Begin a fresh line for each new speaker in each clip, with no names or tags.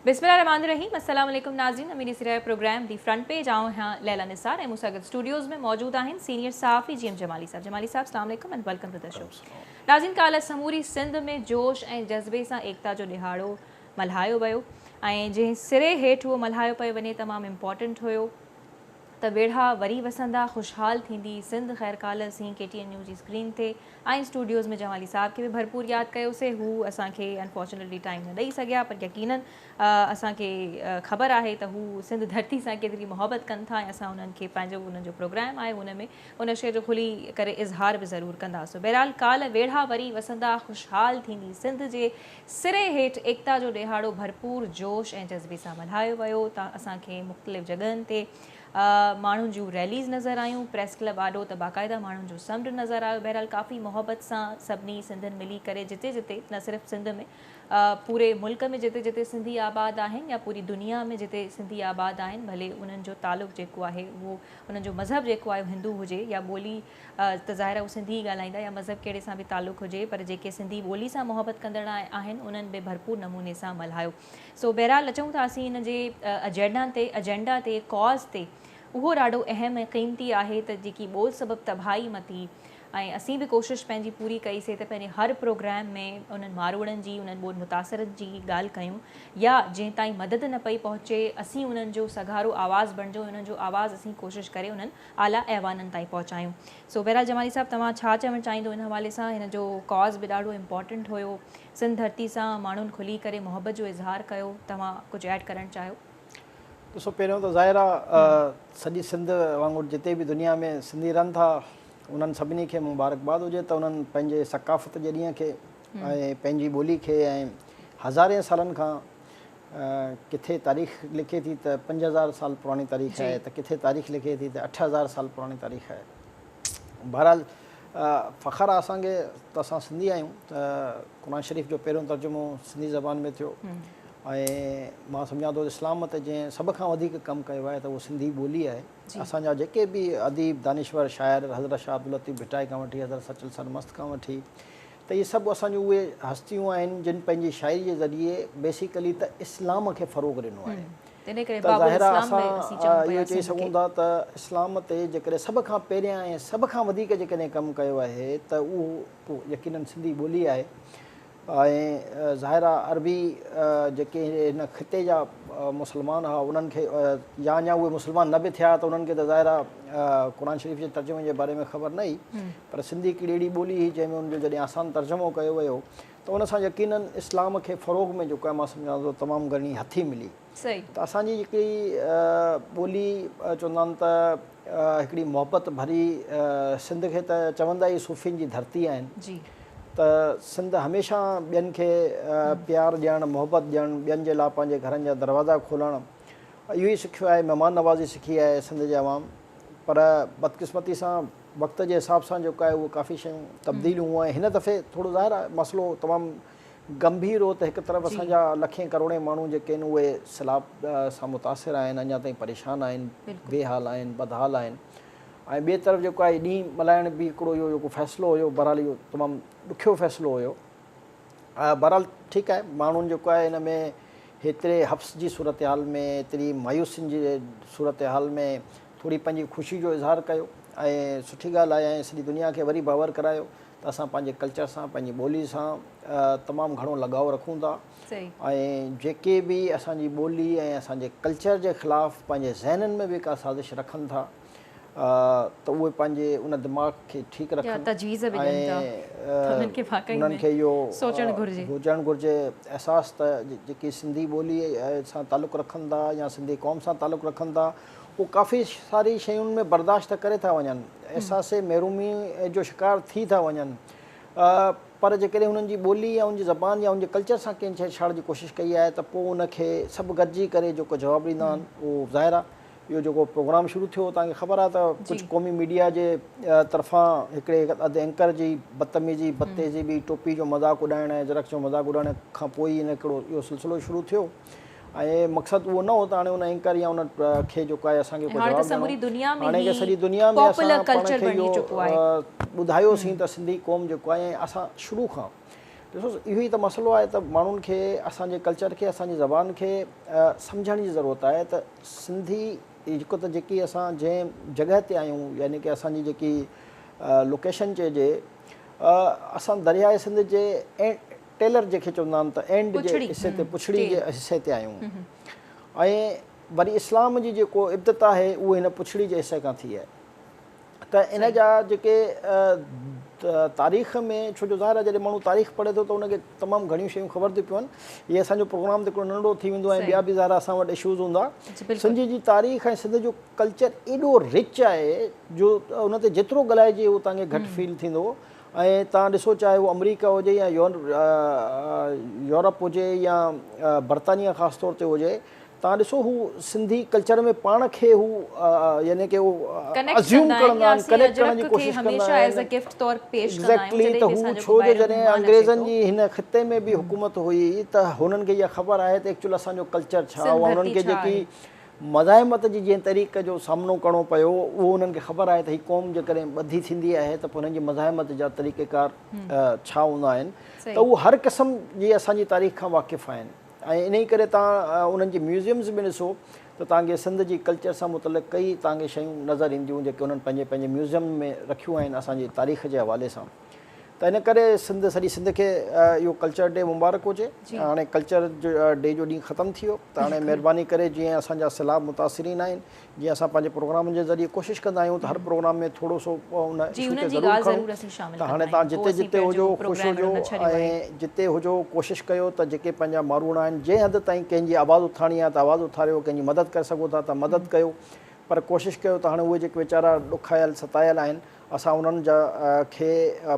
बिस्मिल्लाहिर्रहमानिर्रहीम। अस्सलाम वालेकुम नाज़रीन, मेरी सिराय प्रोग्राम दी फ्रंट पेज आऊँ हाँ लैला निसार ऐं मूंसां गॾु स्टूडियोज़ में मौजूद आहिनि सीनियर सहाफ़ी GM जमाली साहब। जमाली साहब अस्सलाम वालेकुम and welcome to the show. नाज़रीन, काल्ह समूरी सिंध में जोश ऐं जज़्बे सां एकता जो ॾिहाड़ो मल्हायो वियो ऐं जंहिं सिरे हेठि उहो मल्हायो पियो वञे तमामु इम्पॉर्टेंट हुयो त वेढ़ा वरी वसंदा ख़ुशहाल थींदी सिंध। ख़ैर काल्ह असीं KTN न्यूज़ जी स्क्रीन ते ऐं स्टूडियोज़ में जमाली साहब खे बि भरपूर यादि कयोसीं। हू असांखे अनफॉर्चुनेटली टाइम न ॾेई सघिया, पर यकीनन असांखे ख़बर आहे त हू सिंध धरती सां केतिरी मोहबत कनि था ऐं असां उन्हनि खे पंहिंजो उन्हनि जो प्रोग्राम आहे उन में उन शइ जो खुली करे इज़हार बि ज़रूरु कंदासीं। बहरहाल काल्ह वेढ़ा वरी वसंदा ख़ुशहाल थींदी सिंध जे सिरे हेठि एकता जो ॾिहाड़ो भरपूर जोश ऐं जज़्बे सां मल्हायो वियो। त असांखे मुख़्तलिफ़ जॻहनि ते माण्हुनि जूं रैलीज़ नज़र आयूं, प्रेस क्लब आॾो त बाक़ाइदा माण्हुनि जो समुंड नज़र आयो। बहरहाल काफ़ी मोहबत सां सभिनी सिंधियुनि मिली करे जिते जिते न सिर्फ़ु सिंध में पूरे मुल्क में जिते जिते सिंधी आबाद आहिनि या पूरी दुनिया में जिते सिंधी आबाद आहिनि, भले उन्हनि जो तालुक़ु जेको आहे उहो उन्हनि जो मज़हब जेको आहे हिंदू हुजे या ॿोली त ज़ाहिर उहे सिंधी ॻाल्हाईंदा या मज़हब कहिड़े सां बि तालुक़ु हुजे, पर जेके सिंधी ॿोली सां मोहबत कंदड़ आहिनि उन्हनि बि भरपूर नमूने सां मल्हायो। सो बहरहाल अचूं था असीं हिन जे एजेंडा ते कॉज़ ते। उहो ॾाढो अहम ऐं क़ीमती आहे त जेकी ॿोल सबबु तबाही मथी ऐं असीं बि कोशिशि पंहिंजी पूरी कईसीं त पंहिंजे हर प्रोग्राम में उन्हनि मारूड़नि जी उन्हनि ॿोल मुतासिरनि जी ॻाल्हि कयूं या जंहिं ताईं मदद न पई पहुचे असीं उन्हनि जो सघारो आवाज़ु बणिजो, उन्हनि जो आवाज़ु असीं कोशिशि करे उन्हनि आला ऐवाननि ताईं पहुचायूं। सो बहरहाल जमाली साहब, तव्हां छा चवणु चाहींदो इन हवाले सां? हिन जो कॉज़ बि ॾाढो इम्पॉर्टेंट हुयो, सिंध धरती सां माण्हुनि खुली करे मोहबत जो इज़हार कयो, तव्हां कुझु ऐड करणु चाहियो?
ॾिसो, पहिरियों त ज़ाहिर आहे सॼी सिंध वांगुरु जिते बि दुनिया में सिंधी रहनि था उन्हनि सभिनी खे मुबारकबाद हुजे त उन्हनि पंहिंजे सकाफ़त जे ॾींहं खे ऐं पंहिंजी ॿोली खे ऐं हज़ारे सालनि खां किथे तारीख़ लिखे थी त 5000 साल पुराणी तारीख़ आहे, त किथे तारीख़ लिखे थी त 8000 साल पुराणी तारीख़ आहे। बहरहाल फ़ख़्रु आहे असांखे त असां सिंधी आहियूं, त क़ुर शरीफ़ जो पहिरियों तर्जुमो सिंधी ज़बान में थियो ऐं मां सम्झां थो इस्लाम ते जंहिं सभ खां वधीक कमु कयो आहे त उहो सिंधी ॿोली आहे। असांजा जेके बि अदीब दानिश्वर शाइर हज़रत शाह अब्दुल लतीफ़ भिटाई खां वठी हज़रत सचल सरमस्त खां वठी त इहे सभु असांजूं उहे हस्तियूं आहिनि जिन पंहिंजी शाइरी जे ज़रिए बेसिकली त इस्लाम खे फ़रोग़ ॾिनो आहे। त ज़ाहिर आहे असां इहो चई सघूं था त इस्लाम ते जेकॾहिं सभ खां पहिरियां ऐं सभ खां वधीक जेकॾहिं कमु कयो आहे त उहो यकीनन सिंधी ॿोली आहे। ऐं ज़ाहिर आहे अरबी जेके हिन ख़िते जा मुस्लमान हुआ उन्हनि खे या उहे मुस्लमान न बि थिया त उन्हनि खे त ज़ाहिर आहे क़ुर शरीफ़ जे तर्जुमे जे बारे में ख़बर न हुई, पर सिंधी हिकिड़ी अहिड़ी ॿोली हुई जंहिंमें उनजो जॾहिं आसान तर्जुमो कयो वियो त उन सां यकीनन इस्लाम खे फ़रोग़ में जेको आहे मां सम्झां थो तमामु घणी हथी मिली। त असांजी हिकिड़ी ॿोली चवंदा आहिनि त हिकिड़ी मोहबत भरी सिंध खे त चवंदा ई सूफ़ियुनि जी धरती आहिनि। त सिंध हमेशह ॿियनि खे प्यारु ॾियणु मोहबत ॾियणु ॿियनि जे लाइ पंहिंजे घरनि जा दरवाज़ा खोलणु इहो ई सिखियो आहे, महिमान नवाज़ी सिखी आहे सिंध जे अवाम। पर बदकिस्मती सां वक़्त जे हिसाब सां जेको आहे उहो काफ़ी शयूं तब्दीलियूं हुयूं ऐं हिन दफ़े थोरो ज़ाहिर आहे मसइलो तमामु गंभीर हो त हिकु तरफ़ असांजा लखे करोड़े माण्हू जेके आहिनि उहे सैलाब सां मुतासिर आहिनि, अञा ताईं परेशान आहिनि, बेहाल आहिनि, बदहाल आहिनि। ऐं ॿिए तरफ़ जेको आहे ॾींहुं मल्हाइण बि हिकिड़ो इहो जेको फ़ैसिलो हुयो बहरहाल इहो तमामु ॾुखियो फ़ैसिलो हुयो। बहरहाल ठीकु आहे, माण्हुनि जेको आहे हिन में हेतिरे हफ़्स जी सूरत हाल में एतिरी मायूसियुनि जी सूरत हाल में थोरी पंहिंजी ख़ुशी जो इज़हार कयो ऐं सुठी ॻाल्हि आहे ऐं सॼी दुनिया खे वरी बावर करायो त असां पंहिंजे कल्चर सां पंहिंजी ॿोली सां तमामु घणो लगाव रखूं था ऐं जेके बि असांजी ॿोली ऐं असांजे कल्चर जे ख़िलाफ़ु पंहिंजे ज़हननि में बि का साज़िश रखनि था त उहे पंहिंजे उन दिमाग़ खे ठीकु रखनि ऐं उन्हनि खे इहो हुजणु घुरिजे अहसासु त जेकी सिंधी ॿोली सां तालुक़ु रखनि था या सिंधी क़ौम सां तालुक़ु रखनि था उहे काफ़ी सारी शयुनि में बर्दाश्त करे था वञनि, अहसासे महरूमी जो शिकार थी था वञनि, पर जेकॾहिं हुननि जी ॿोली या उनजी ज़बान या उनजे कल्चर सां कंहिं छेड़छाड़ जी कोशिशि कई आहे त पोइ उनखे सभु गॾिजी करे जेको जवाबु ॾींदा आहिनि उहो ज़ाहिर आहे। इहो जेको प्रोग्राम शुरू थियो तव्हांखे ख़बर आहे त कुझु क़ौमी मीडिया जे तरफ़ां हिकिड़े अधु एंकर जी बदतमीज़ी बदतेज़ी टोपी जो मज़ाक़ उॾाइण ऐं जरक जो मज़ाक़ उॾाइण खां पोइ हिन हिकिड़ो इहो सिलसिलो शुरू थियो ऐं मक़सदु उहो न हो त हाणे उन एंकर या उन खे जेको आहे असांखे हाणे सॼी दुनिया में असां पाण खे इहो ॿुधायोसीं त सिंधी क़ौम जेको आहे असां शुरू खां ॾिसो इहो ई त मसइलो आहे त माण्हुनि खे असांजे कल्चर खे असांजी ज़बान खे सम्झण जी ज़रूरत आहे त सिंधी जेको त जेकी असां जंहिं जॻह ते आहियूं यानी की असांजी जेकी लोकेशन चइजे असां दरियाए सिंध जे टेलर जंहिंखे चवंदा आहिनि त एंड जे हिसे ते पुछड़ी जे हिसे ते आहियूं ऐं वरी इस्लाम जी जेको इब्तिदा आहे उहो हिन पुछड़ी जे हिसे खां थी आहे त इन जा जेके तारीख़ में छो जो ज़ाहिर आहे जॾहिं माण्हू तारीख़ पढ़े थो त उनखे तमामु घणियूं शयूं ख़बर थियूं पवनि इहे असांजो प्रोग्राम त हिकिड़ो नंढो थी वेंदो आहे ॿिया बि ज़ाहिर असां वटि इशूज़ हूंदा सिंध जी तारीख़ ऐं सिंध जो कल्चर एॾो रिच आहे जो उन ते जेतिरो ॻाल्हाइजे उहो तव्हांखे घटि फील थींदो ऐं तव्हां ॾिसो चाहे उहो अमरीका हुजे या यूरोप हुजे या बर्तानिया ख़ासि तौर ते हुजे तव्हां ॾिसो हू सिंधी कल्चर में पाण खे हू यानी की हू अज़्यूम करणा आहिनि कनेक्ट करण जी कोशिशि कंदा आहिनि एग्ज़ैक्टली त हू छो जो जॾहिं अंग्रेज़नि जी हिन ख़िते में बि हुकूमत हुई त हुननि खे इहा ख़बर आहे त एक्चुअली असांजो कल्चर छा उहा हुननि खे जेकी मज़ाहिमत जी जीअं तरीक़े जो सामनो करिणो पियो उहो उन्हनि खे ख़बर आहे त हीअ क़ौम जेकॾहिं ॿधी थींदी आहे त पोइ हुननि जी मज़ाहिमत जा तरीक़ेकार छा हूंदा आहिनि त उहो हर क़िस्म जी असांजी तारीख़ खां वाक़िफ़ु आहिनि ऐं इन ई करे तव्हां उन्हनि जी म्यूज़ियम्स में ॾिसो त तव्हांखे सिंध जी कल्चर सां मुतलिक़ कई तव्हांखे शयूं नज़र ईंदियूं जेके उन्हनि पंहिंजे पंहिंजे म्यूज़ियम में रखियूं आहिनि असांजी तारीख़ जे हवाले सां त इन करे सॼी सिंध खे इहो कल्चर डे मुबारक हुजे हाणे कल्चर डे जो ॾींहुं ख़तमु थी वियो त हाणे महिरबानी करे जीअं असांजा सैलाब मुतासिरीन आहिनि जीअं असां पंहिंजे प्रोग्राम जे ज़रिए कोशिशि कंदा आहियूं त हर प्रोग्राम में थोरो सो उन इशू खे ज़रूरु खणूं त हाणे तव्हां जिते जिते हुजो ख़ुशि हुजो ऐं जिते हुजो कोशिशि कयो त जेके पंहिंजा माण्हू आहिनि जंहिं हद ताईं कंहिंजी आवाज़ु उथारणी आहे त आवाज़ु उथारियो कंहिंजी मदद करे सघो था त मदद कयो पर कोशिशि कयो त हाणे उहे जेके वीचारा ॾुखायल सतायल आहिनि असां उन्हनि जा खे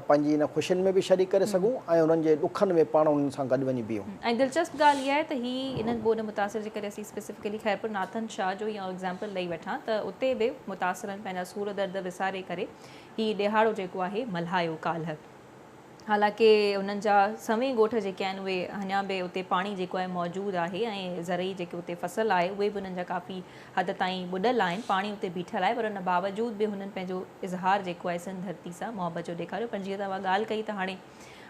पंहिंजी इन ख़ुशियुनि में बि शरीक करे सघूं ऐं उन्हनि जे ॾुखनि में पाण उन्हनि सां गॾु वञी बीहूं
ऐं दिलचस्प ॻाल्हि इहा आहे त हीअ इन्हनि ॿोॾि मुतासिर जे करे असीं स्पेसिफिकली ख़ैरपुर नाथन शाह जो या एग्ज़ाम्पल ॾेई वठां त उते बि मुतासिरनि पंहिंजा सूर दर्द विसारे करे हीउ ॾिहाड़ो जेको आहे मल्हायो काल्ह हालांकि उन्हनि जा सवें ॻोठ जेके आहिनि उहे अञा बि उते पाणी जेको आहे मौजूदु आहे ऐं ज़रई जेके उते फ़सुलु आहे उहे बि उन्हनि जा काफ़ी हद ताईं ॿुॾल आहिनि पाणी उते बीठल आहे पर उन बावजूदि बि हुननि पंहिंजो इज़हार जेको आहे सिंध धरती सां मुहबत जो ॾेखारियो पर जीअं तव्हां ॻाल्हि कई त हाणे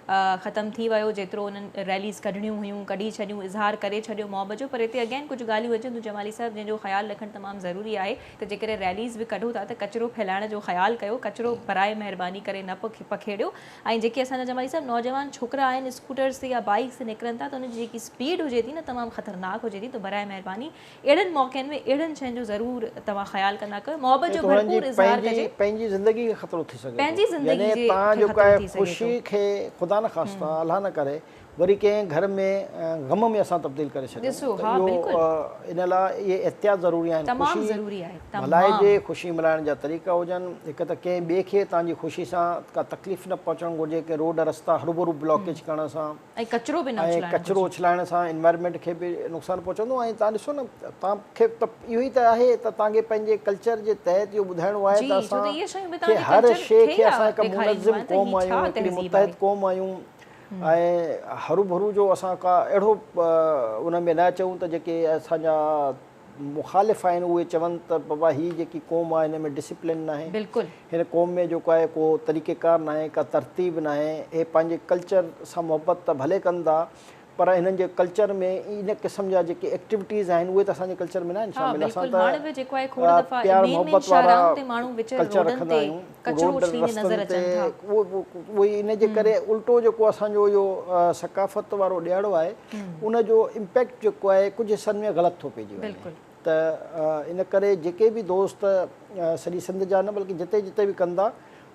ख़तमु थी वियो जेतिरो उन्हनि रैलीज़ कढणियूं हुयूं कढी छॾियूं इज़हार करे छॾियो मुहबत जो पर हिते अगेन कुझु ॻाल्हियूं अचनि थियूं जमाली साहिबु जंहिंजो ख़्यालु रखणु तमामु ज़रूरी आहे त जेकॾहिं रैलीज़ बि कढो था त कचिरो फैलाइण जो ख़्यालु कयो कचिरो बराए महिरबानी करे न पखेड़ियो ऐं जेके असांजा जमाली साहिबु नौजवान छोकिरा आहिनि स्कूटर्स ते या बाइक्स ते निकिरनि था त उनजी जेकी स्पीड हुजे थी न तमामु ख़तरनाक हुजे थी त बराए महिरबानी अहिड़नि मौक़नि में अहिड़नि शयुनि जो ज़रूरु तव्हां ख़्यालु कंदा कयो मुहबत जो भरपूर इज़हार कजे
पंहिंजी ज़िंदगी खे ख़तरो थी सघे
पंहिंजी ज़िंदगी जे
तव्हां जेको आहे ख़ुशी खे ख़ुदा न ख़ास्ता अल्लाह न करे वरी कंहिं घर में गम में असां तब्दील करे छॾियूं इन लाइ इहे एहतियात ज़रूरी आहिनि मल्हाइजे ख़ुशी मल्हाइण जा तरीक़ा हुजनि हिकु त कंहिं ॿिए खे तव्हांजी ख़ुशी सां का तकलीफ़ न पहुचणु घुरिजे की रोड रस्ता हरूभरू ब्लॉकेज करण सां
ऐं कचिरो
उछलाइण सां इन्वायरमेंट खे बि नुक़सानु पहुचंदो ऐं तव्हां ॾिसो न तव्हांखे त इहो ई त आहे त तव्हांखे पंहिंजे कल्चर जे तहत इहो ॿुधाइणो आहे त असां हर शइ खे असां हिकु मुनज़िम क़ौम आहियूं हिकिड़ी मुतहिद क़ौम आहियूं ऐं हरू भरू जो असां का अहिड़ो उन में न अचूं त जेके असांजा मुख़ालिफ़ आहिनि उहे चवनि त बाबा हीअ जेकी क़ौम आहे हिन में डिसिप्लिन न आहे हिन क़ौम में जेको आहे को तरीक़ेकार न आहे का तरतीब न आहे हे पंहिंजे कल्चर सां मुहबत त भले कनि था पर हिननि जे कल्चर में इन क़िस्म जा जेके एक्टिविटीज़ आहिनि उहे त असांजे कल्चर में न आहिनि शामिल असां त प्यार मुहबत वारा कल्चर रखंदा आहियूं रोड रस्तनि ते उहो इन जे करे उल्टो जेको असांजो इहो सकाफ़त वारो ॾियारो आहे उनजो इम्पैक्ट जेको आहे कुझु हिसनि में ग़लति थो पइजी वञे त इन करे जेके बि दोस्त सॼी सिंध जा न बल्कि जिते जिते बि कंदा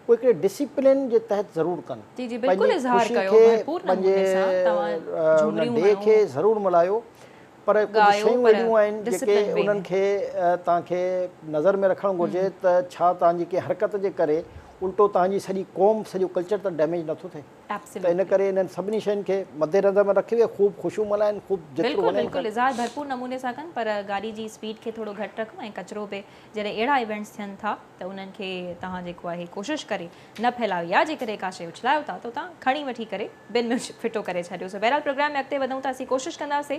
उहे हिकिड़े डिसिप्लिन जे तहत ज़रूरु कनि पंहिंजी ख़ुशी खे पंहिंजे डे खे ज़रूरु मल्हायो पर कुझु शयूं अहिड़ियूं आहिनि जेके उन्हनि खे तव्हांखे नज़र में रखणु घुरिजे त छा तव्हांजी कंहिं हरकत जे करे उल्टो तव्हांजी सॼी क़ौम सॼो कल्चर त डैमेज नथो थिए त इन करे इन्हनि सभिनी शयुनि खे मद्देनज़र में रखी ख़ूब ख़ुशियूं मल्हाइनि ख़ूब
बिल्कुलु इज़हार भरपूर नमूने सां कनि पर गाॾी जी स्पीड खे थोरो घटि रखो ऐं कचिरो बि जॾहिं अहिड़ा इवेंट्स थियनि था त उन्हनि खे तव्हां जेको आहे कोशिशि करे न फैलायो या जेकॾहिं का शइ उछलायो था त तव्हां खणी वठी करे बिन में फिटो करे छॾियोसि बहरहाल प्रोग्राम में अॻिते वधूं था असीं कोशिशि कंदासीं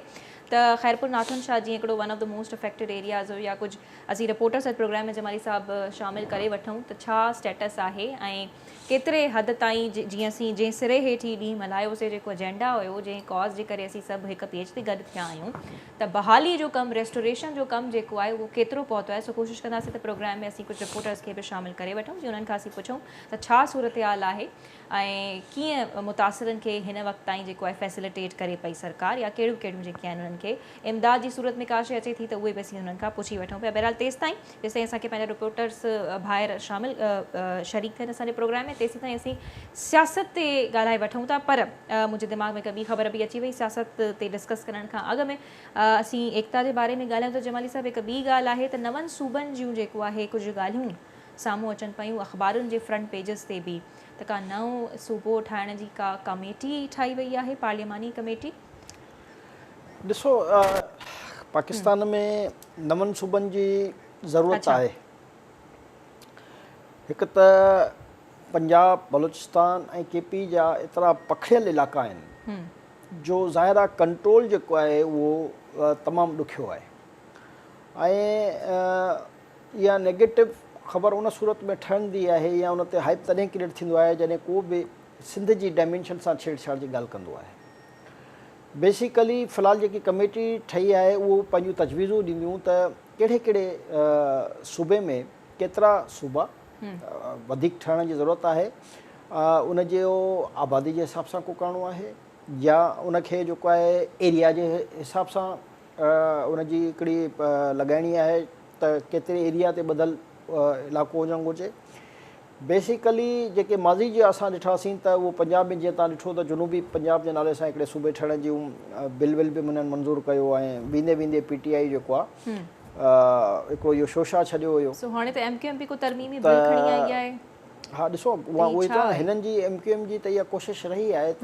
त ख़ैरपुर नाथन शाह जीअं हिकिड़ो one of the most affected areas हुयो या कुझु असीं रिपोर्टर्स प्रोग्राम में जमाली साहिबु शामिलु करे वठूं त छा स्टेटस आहे ऐं केतिरे हद ताईं जीअं असीं जंहिं सिरे हेठी ॾींहुं मल्हायोसीं जेको एजेंडा हुयो जंहिं कॉज़ जे करे असीं सभु हिक पेज ते गॾु थिया आहियूं त बहाली जो कमु रेस्टोरेशन जो कमु जेको आहे उहो केतिरो पहुतो आहे। सो कोशिशि कंदासीं त प्रोग्राम में असीं कुझु रिपोर्टर्स खे बि शामिलु करे वठूं जीअं उन्हनि खां असीं पुछूं त छा सूरत हाल आहे ऐं कीअं मुतासिरनि खे हिन वक़्तु ताईं जेको आहे फैसिलिटेट करे पई सरकार या कहिड़ियूं कहिड़ियूं जेके आहिनि उन्हनि खे इमदाद जी सूरत में का शइ अचे थी त उहे बि असीं हुननि खां पुछी वठूं पिया। बहरहाल तेसिताईं असांखे पंहिंजा रिपोर्टर्स ॿाहिरि शामिलु शरीक थियनि असांजे प्रोग्राम में तेसिताईं असीं सियासत ते ॻाल्हाए वठूं था। पर मुंहिंजे दिमाग़ में हिकु ॿी ख़बर बि अची वई सियासत ते डिस्कस करण खां अॻु में असीं एकता जे बारे में ॻाल्हायूं त जमाली साहिबु हिकु ॿी ॻाल्हि आहे त नवनि सूबनि जूं जेको आहे कुझु ॻाल्हियूं साम्हूं अचनि पियूं अख़बारुनि जे फ्रंट पेजिस ते बि त का नओं सूबो ठाहिण जी का कमेटी ठाही वई आहे पार्लियामानी कमेटी।
ॾिसो पाकिस्तान में नवनि सूबनि जी ज़रूरत आहे। हिकु त पंजाब बलूचिस्तान ऐं केपी जा एतिरा पखिड़ियल इलाइक़ा आहिनि जो ज़ाहिर आहे कंट्रोल जेको आहे उहो तमामु ॾुखियो आहे ऐं इहा नेगेटिव ख़बर उन सूरत में ठहंदी आहे या उन ते हाइप तॾहिं क्रिएट थींदो आहे जॾहिं को बि सिंध जी डायमेंशन सां छेड़छाड़ जी ॻाल्हि कंदो आहे। बेसिकली फ़िलहाल जेकी कमेटी ठही आहे उहो पंहिंजूं तजवीज़ूं ॾींदियूं त कहिड़े कहिड़े सूबे में केतिरा सूबा वधीक ठहण जी ज़रूरत आहे, उन जो आबादी जे हिसाब सां को करिणो आहे या उनखे जेको आहे एरिया जे हिसाब सां उन जी हिकिड़ी लॻाइणी आहे त केतिरे एरिया ते ॿधल इलाइक़ो हुजणु घुरिजे। बेसिकली जेके माज़ी जी असां ॾिठासीं त उहो पंजाब में जीअं तव्हां ॾिठो त जुनूबी पंजाब जे नाले सां हिकिड़े सूबे ठहण जूं बिल बि उन्हनि मंज़ूरु कयो ऐं वेंदे वेंदे PTI जेको आहे हिकिड़ो इहो शोशा छॾियो हुयो।
हाणे त MQM को तरमीमी बिल खणी आई आहे।
हा ॾिसो उहे त हिननि जी MQM जी त इहा कोशिशि रही आहे त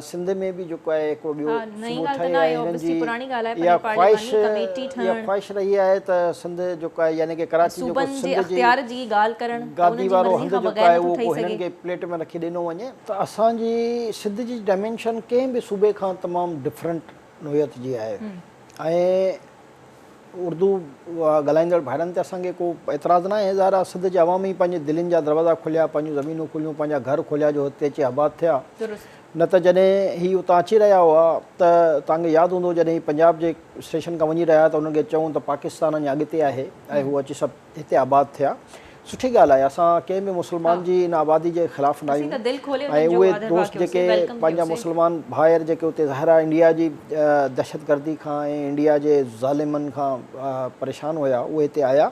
सिंध में बि जेको आहे हिकिड़ो ॿियो सूबो ठहे ऐं हिननि जी इहा ख़्वाहिश रही आहे त सिंध जेको आहे यानी की कराची जेको सिंध जी गादी वारो हंधु जेको आहे उहो को हिननि खे प्लेट में रखी ॾिनो वञे त असांजी सिंध जी डायमेंशन कंहिं बि सूबे खां तमामु डिफरेंट नोयत जी आहे ऐं उर्दू ॻाल्हाईंदड़ भाइरनि ते असांखे को एतिराज़ु न आहे। ज़ाहिर आहे सिंध जे अवामी पंहिंजे दिलनि जा दरवाज़ा खोलिया, पंहिंजूं ज़मीनूं खोलियूं, पंहिंजा घर खोलिया जो हिते अची आबाद थिया। न त जॾहिं ही उतां अची रहिया हुआ त तव्हांखे यादि हूंदो जॾहिं पंजाब जे स्टेशन खां वञी रहिया त उन्हनि खे चऊं त पाकिस्तान अञा अॻिते आहे ऐं हू अची सभु हिते आबाद थिया। सुठी ॻाल्हि आहे, असां कंहिं बि मुस्लमान जी इन आबादी जे ख़िलाफ़ु न आहियूं ऐं उहे दोस्त जेके पंहिंजा मुस्लमान भाइर जेके उते ज़ाहिर आहे इंडिया जी दहशतगर्दी खां ऐं इंडिया जे ज़ालिमनि खां परेशान हुया उहे हिते आया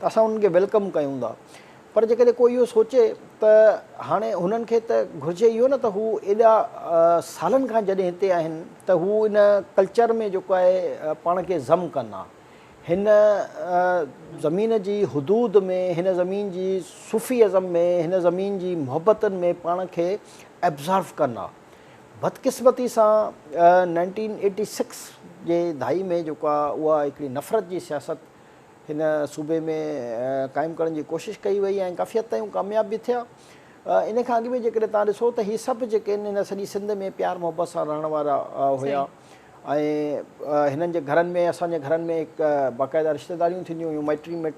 त असां उन्हनि खे वेलकम कयूं था। पर जेकॾहिं कोई इहो सोचे त हाणे हुननि खे त घुरिजे इहो न त हू एॾा सालनि खां जॾहिं हिते आहिनि त हू इन कल्चर में जेको आहे पाण खे ज़म कनि हिन ज़मीन जी हदूद में, हिन ज़मीन जी सूफ़ीअज़म में, हिन ज़मीन जी मुहबतनि में पाण खे एब्ज़ॉर्व कनि। बदकिस्मती सां 1986 जे दहाई में जेको आहे उहा हिकिड़ी नफ़रत जी सियासत हिन सूबे में क़ाइमु करण जी कोशिशि कई वई ऐं काफ़ी हद ताईं कामयाब बि थिया। इन खां अॻु में जेकॾहिं तव्हां ॾिसो त हीअ सभु जेके आहिनि हिन सॼी सिंध में प्यार मोहबत सां रहण वारा हुया ऐं हिननि जे घरनि में असांजे घरनि में हिकु बाक़ाइदा रिश्तेदारियूं थींदियूं हुयूं,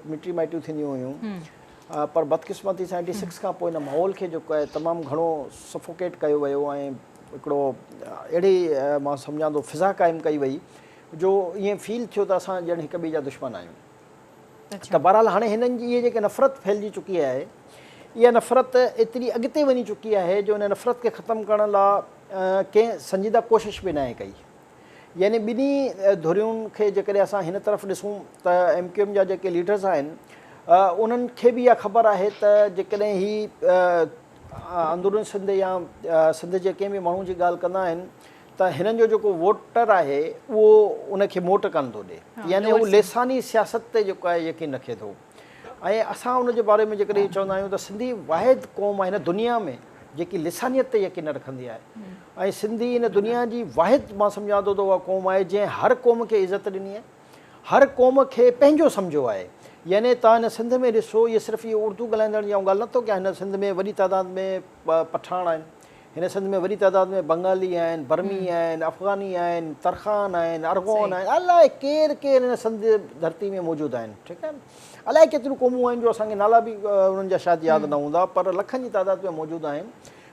मिटी माइटियूं थींदियूं हुयूं। पर बदकिस्मती सां 86 खां पोइ हिन माहौल खे जेको आहे तमामु घणो सफोकेट कयो वियो ऐं हिकिड़ो अहिड़ी मां सम्झां थो फिज़ा क़ाइमु कई वई जो ईअं फील थियो त असां ॼण हिक ॿिए जा दुश्मन आहियूं। त बहरहाल हाणे हिननि जी इहे जेके नफ़रत फैलिजी चुकी आहे इहा नफ़रत एतिरी अॻिते वञी चुकी आहे जो हिन नफ़रत खे ख़तमु करण लाइ कंहिं संजीदा कोशिशि बि न आहे कई। यानी ॿिन्ही धुरियुनि खे जेकॾहिं असां हिन तरफ़ ॾिसूं त MQM जा जेके लीडर्स आहिनि उन्हनि खे बि इहा ख़बर आहे त जेकॾहिं ही अंदरूनी सिंध या सिंध जे कंहिं बि माण्हू जी ॻाल्हि कंदा आहिनि त हिननि जो जेको वोटर आहे उहो उनखे मोट कोन थो ॾिए, यानी उहो लेसानी सियासत ते जेको आहे यकीन रखे थो। ऐं असां उनजे बारे में जेकॾहिं चवंदा आहियूं त सिंधी वाहिद क़ौम आहे हिन दुनिया में जेकी लिसानियत ते यकीन रखंदी आहे ऐं सिंधी हिन दुनिया जी वाहिद मां सम्झां थो त उहा क़ौम आहे जंहिं हर क़ौम खे इज़त ॾिनी आहे, हर क़ौम खे पंहिंजो सम्झो आहे। यानी तव्हां हिन सिंध में ॾिसो इहे सिर्फ़ु इहो उर्दू ॻाल्हाईंदड़ जी ॻाल्हि नथो कयां, हिन सिंध में वॾी तादाद में पठान आहिनि, हिन सिंध में वॾी तादाद में बंगाली आहिनि, बर्मी आहिनि, अफ़गानी आहिनि, तरखान आहिनि, अरगोन आहिनि, अलाए केरु केरु हिन सिंध धरती में मौजूदु आहिनि। ठीकु आहे, अलाए केतिरियूं क़ौमूं आहिनि जो असांखे नाला बि उन्हनि जा शायदि यादि न हूंदा पर लखनि जी तादाद में मौजूदु आहिनि।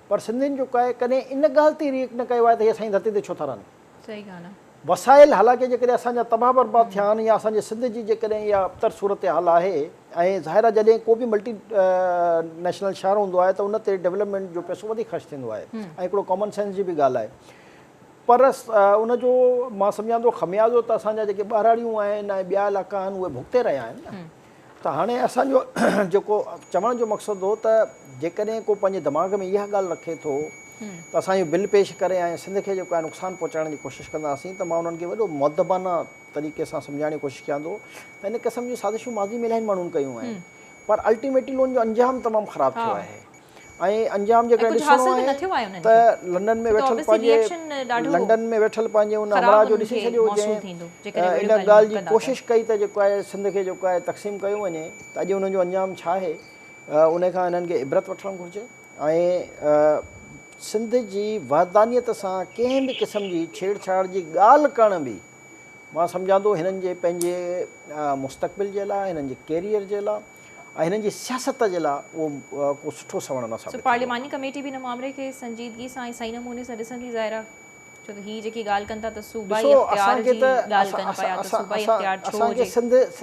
पर सिंधियुनि जो आहे कॾहिं इन ॻाल्हि ते रिएक्ट न कयो आहे त हे असांजी धरती ते छो था रहनि।
सही ॻाल्हि आहे।
वसाइल हालांकि जेकॾहिं असांजा तबाह बर्बाद थिया आहिनि या असांजे सिंध जी जेकॾहिं इहा अबतर सूरत हाल आहे ऐं ज़ाहिर आहे जॾहिं को बि मल्टी नेशनल शहर हूंदो आहे त उन ते डेवलपमेंट जो पैसो वधीक ख़र्चु थींदो आहे ऐं हिकिड़ो कॉमन सेंस जी बि ॻाल्हि आहे। पर उनजो मां सम्झां थो खमियाज़ो त असांजा जेके ॿारहाड़ियूं आहिनि ऐं ॿिया इलाइक़ा आहिनि उहे भुगते रहिया आहिनि न। त हाणे असांजो जेको चवण जो मक़सदु हो त जेकॾहिं को पंहिंजे दिमाग़ में इहा ॻाल्हि रखे थो त असांजो बिल पेश करे ऐं सिंध खे जेको आहे नुक़सानु पहुचाइण जी कोशिशि कंदासीं त मां उन्हनि खे वॾो मुअदबाना तरीक़े सां सम्झाइण जी कोशिशि कयां थो त इन क़िस्म जूं साज़िशूं माज़ी में इलाही माण्हुनि कयूं आहिनि पर अल्टीमेटली उनजो अंजाम तमामु ख़राबु थियो आहे। ऐं अंजाम जेकॾहिं ॾिसणो आहे त लंडन में वेठल पंहिंजे उन अमरा जो ॾिसी छॾियो जंहिं इन ॻाल्हि जी कोशिशि कई त जेको आहे सिंध खे जेको आहे तक़सीम कयो वञे त अॼु उन्हनि जो अंजाम छा आहे उन खां हिननि खे इबरत वठणु घुरिजे। ऐं सिंध जी वहदानियत सां कंहिं बि क़िस्म जी छेड़छाड़ जी ॻाल्हि करण बि मां सम्झां थो हिननि जे पंहिंजे मुस्तक़बिल जे लाइ हिननि जे कैरियर जे लाइ ऐं हिननि जी सियासत जे लाइ उहो को सुठो सवण न साबित।
पार्लिमानी कमेटी बि हिन मामले खे संजीदगी सां ऐं सही नमूने सां ॾिसंदी ज़ाहिरा छो त हीअ जेकी ॻाल्हि कनि था त सूबाई इख्तियार जी ॻाल्हि कनि पिया त सूबाई इख्तियार छो हुजे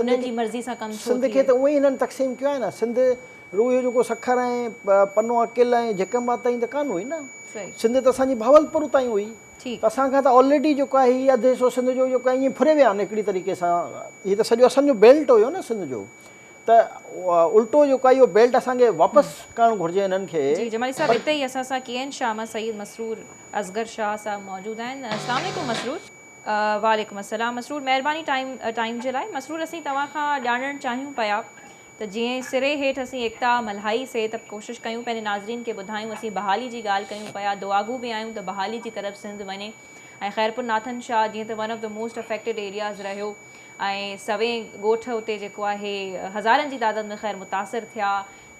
हुननि जी मर्ज़ी सां कमु छो
सिंध खे त उअं ई हिननि तक़सीम कयो आहे न। सिंध रुइयो जेको सखर ऐं पनो अकिल ऐं झिकंबा ताईं त कान हुई न। सिंध त असांजी भावलपुर ताईं हुई त असांखां त ऑलरेडी जेको आहे हीअ अधु हिसो सिंध जो जेको आहे ईअं फुरे विया आहिनि हिकिड़ी तरीक़े सां। हीअ त सॼो असांजो बेल्ट हुयो न सिंध जो त उल्टो जेको आहे इहो बेल्ट असांखे वापसि करणु घुरिजे हिननि खे।
जी जमाली साहब हिते ई असां सां के एन शाह सईद मसरूर असगर शाह साहब मौजूदु आहिनि। अस्सलाम वालेकुम मसरूर। वालेकुम अस्सलाम मसरूर, महिरबानी टाइम जे लाइ। मसरूर असीं तव्हां खां ॼाणणु चाहियूं पिया त जीअं सिरे हेठि असीं एकता मल्हाई से त कोशिशि कयूं पंहिंजे नाज़रीन खे ॿुधायूं असीं बहाली जी ॻाल्हि कयूं पिया दुआगू बि आहियूं त बहाली जी तरफ़ सिंध वञे ऐं ख़ैरपुर नाथन शाह जीअं त one of the most affected areas रहियो ऐं सवे ॻोठ उते जेको आहे हज़ारनि जी तादाद में ख़ैर मुतासिर थिया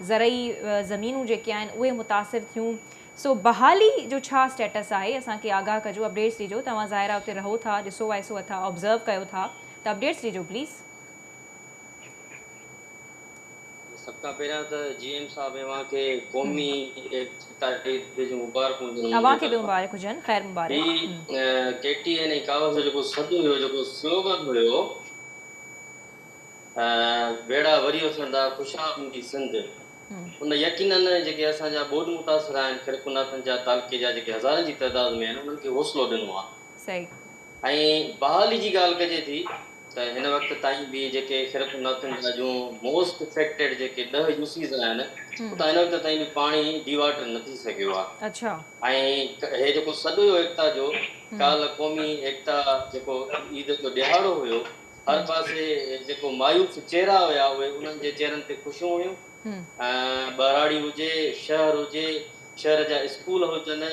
ज़रई ज़मीनूं जेके आहिनि उहे मुतासिर थियूं। सो बहाली जो छा स्टेटस आहे असांखे आगाह कजो अपडेट्स ॾिजो। तव्हां ज़ाहिरा उते रहो था ॾिसो वैसो अथा ऑब्ज़र्व कयो था त अपडेट्स ॾिजो प्लीज़।
सब खां पहिरियां त जीएम साहब तव्हांखे क़ौमी एकता डे जूं मुबारकूं
तव्हांखे बि मुबारक हुजनि ख़ैर मुबारक।
केटीएन ऐं कावस जो जेको सदु हुयो जेको स्लोगन हुयो बेड़ा वरी वसंदा ख़ुशहाल हूंदी सिंध उन यकीनन जेके असांजा ॿोॾ मुतासिर आहिनि ख़ैरपुर नाथन जा तालुके जा जेके हज़ारनि जी तइदाद में आहिनि उन्हनि खे हौसलो ॾिनो आहे।
सही।
ऐं बहाली जी ॻाल्हि कजे थी त हिन वक़्त ताईं बि जेके ख़ैरपुर नाथन जा जूं मोस्ट इफेक्टेड जेके 10 यूसीज़ आहिनि उतां हिन वक़्त ताईं बि पाणी डिवाटर न थी सघियो आहे।
अच्छा।
ऐं हे जेको सॾु हुयो एकता जो काल्ह क़ौमी एकता जेको ईद जो ॾिहाड़ो हुयो हर पासे जेको मायूस चेहरा हुया उहे उन्हनि जे चेहरनि ते ख़ुशियूं हुयूं। बराड़ी हुजे शहर हुजे शहर जा स्कूल हुजनि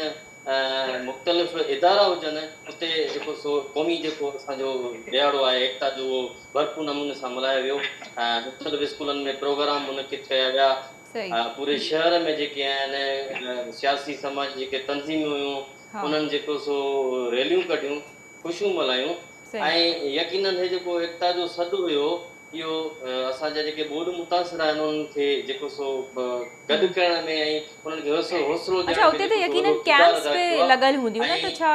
मुख़्तलिफ़ इदारा हुजनि उते जेको सो क़ौमी जेको असांजो ॾिहाड़ो आहे एकता जो उहो भरपूर नमूने सां मल्हायो वियो। मुख़्तलिफ़ स्कूलनि में प्रोग्राम मुनक़िद कया विया। पूरे शहर में जेके आहिनि सियासी समाज जेके तंज़ीमूं हुयूं उन्हनि जेको सो रैलियूं कढियूं ख़ुशियूं मल्हायूं ऐं यकीनन हे जेको एकता जो सॾु हुयो इहो असांजा जेके ॿोॾ मुतासिर आहिनि उन्हनि खे जेको सो गॾु करण में ऐं उन्हनि खे हौसलो
अच्छा उते त यकीनन कैंप्स पे लॻल हूंदियूं न त छा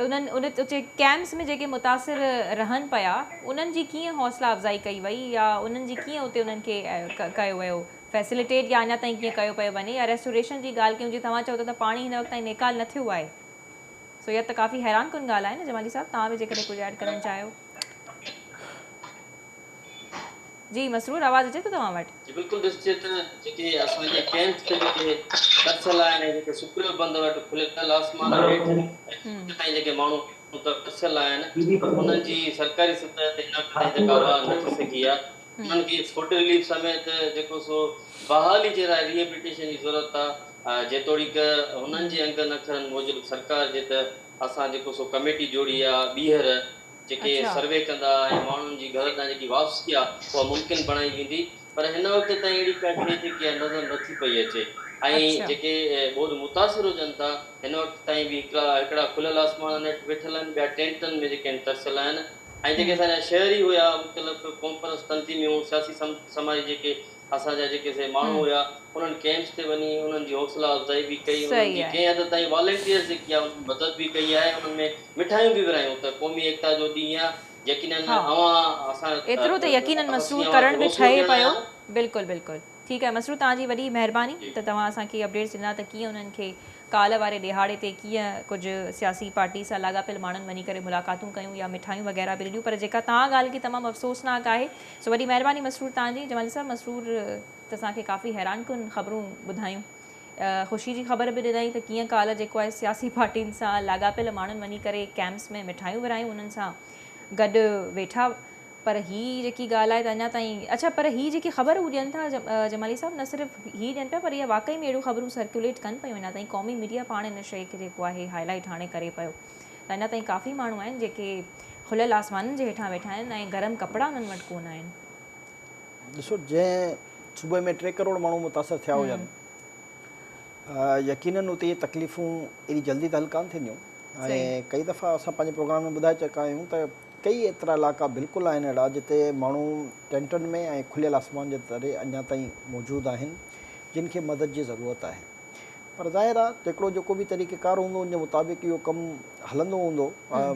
उन्हनि उन उते कैंप्स में जेके मुतासिर रहनि पिया उन्हनि जी कीअं हौसला अफ़ज़ाई कई वई या उन्हनि जी कीअं उते उन्हनि खे कयो वियो फैसिलिटेट या अञा ताईं कीअं कयो पियो वञे या रेस्टोरेशन जी ॻाल्हि कयूं जीअं तव्हां चओ था त पाणी हिन वक़्त ताईं निकाल न थियो आहे। सो इहा त काफ़ी हैरान कुन ॻाल्हि आहे न जमाली साहब तव्हां बि जेकॾहिं कुझु ऐड करणु चाहियो। जी मसरूर आवाज़ अचे थो तव्हां वटि?
जी बिल्कुलु ॾिसिजे त जेके असांजे कैंप्स ते जेके तरसल आहिनि जेके सुप्रियो बंद वटि खुलियल आसमान हेठि ताईं जेके माण्हू तरसल आहिनि उन्हनि जी सरकारी सतह ते हिन वक़्त ताईं जेका आवाज़ न थी सघी आहे उन्हनि खे फूड रिलीफ समेत जेको सो बहाली जे लाइ रिहेबिलिटेशन जी ज़रूरत आहे जेतोणीक हुननि जे अंगनि अखरनि मूजिबि सरकार जे त असां जेको सो कमेटी जोड़ी आहे ॿीहर जेके सर्वे कंदा ऐं माण्हुनि जी घर ॾांहुं जेकी वापसी आहे उहा मुमकिन बणाई वेंदी पर हिन वक़्त ताईं अहिड़ी का शइ जेकी आहे नज़र नथी पई अचे ऐं जेके ॿोॾ मुतासिर हुजनि था हिन वक़्त ताईं बि हिकिड़ा खुलियल आसमान हेठि वेठल आहिनि ॿिया टेंटनि में जेके आहिनि तरसियल आहिनि ऐं जेके असांजा शहरी हुया मुख़्तलिफ़ कॉन्फ्रेंस तंज़ीमियूं सियासी समाज जेके असांजा जेके से माण्हू हुया उन्हनि कैंप्स ते वञी उन्हनि जी हौसला अफ़ज़ाई बि कई,
सही
उन्हनि जी
आहे।
कंहिं हद ताईं वॉलंटियर्स जेकी आहे उन्हनि मदद बि कई आहे, उन्हनि में मिठाइयूं बि विरायूं त क़ौमी एकता जो ॾींहुं आहे। यकीनन
हा।
असां
एतिरो त यकीनन मसरूर
असां
करण बि
हौसलो
ठहे
ॾियण
पियो।
आहियूं।
बिल्कुलु बिल्कुलु ठीकु आहे मसरूर, तव्हांजी वॾी महिरबानी त तव्हां असांखे अपडेट्स ॾिना त कीअं उन्हनि खे काल वारे ॾिहाड़े ते कीअं कुझु सियासी पार्टी सां लाॻापियल माण्हुनि वञी करे मुलाक़ातूं कयूं या मिठाइयूं वग़ैरह बि ॾिनियूं, पर जेका तव्हां ॻाल्हि की तमामु अफ़सोसनाक आहे। सो वॾी महिरबानी मसरूर तव्हांजी। जमाली साहब, मसरूर त असांखे काफ़ी हैरान कुन ख़बरूं ॿुधायूं, ख़ुशी जी ख़बर बि ॾिनई त कीअं काल जेको आहे सियासी पार्टियुनि सां लाॻापियल माण्हुनि वञी करे कैंप्स में मिठाइयूं विरायूं, उन्हनि सां गॾु वेठा। पर हीअ जेकी ॻाल्हि आहे त अञा ताईं अच्छा, पर हीअ जेकी ख़बर हू ॾियनि था जमाली साहब, न सिर्फ़ु हीअ ॾियनि पिया पर इहा वाक़ई में अहिड़ियूं ख़बरूं सर्कुलेट कनि पियूं। अञा ताईं क़ौमी मीडिया पाण इन शइ खे जेको आहे हाईलाइट हाणे करे पियो त अञा ताईं काफ़ी माण्हू आहिनि जेके खुलियल आसमाननि जे हेठां वेठा आहिनि ऐं गरम कपिड़ा उन्हनि वटि कोन आहिनि।
ॾिसो, जंहिं सूबे में 3 करोड़ माण्हू मुतासिर थिया हुजनि, यकीनन उते इहे तकलीफ़ूं एॾी जल्दी त हल कान थींदियूं। ऐं कई दफ़ा असां पंहिंजे प्रोग्राम में ॿुधाए चुका आहियूं त कई एतिरा इलाइक़ा बिल्कुलु आहिनि अहिड़ा जिते माण्हू टेंटनि में ऐं खुलियल आसमान जे तरे अञा ताईं मौजूदु आहिनि, जिन खे मदद जी ज़रूरत आहे। पर ज़ाहिर आहे हिकिड़ो जेको बि तरीक़ेकार हूंदो उन जे मुताबिक़ इहो कमु हलंदो हूंदो।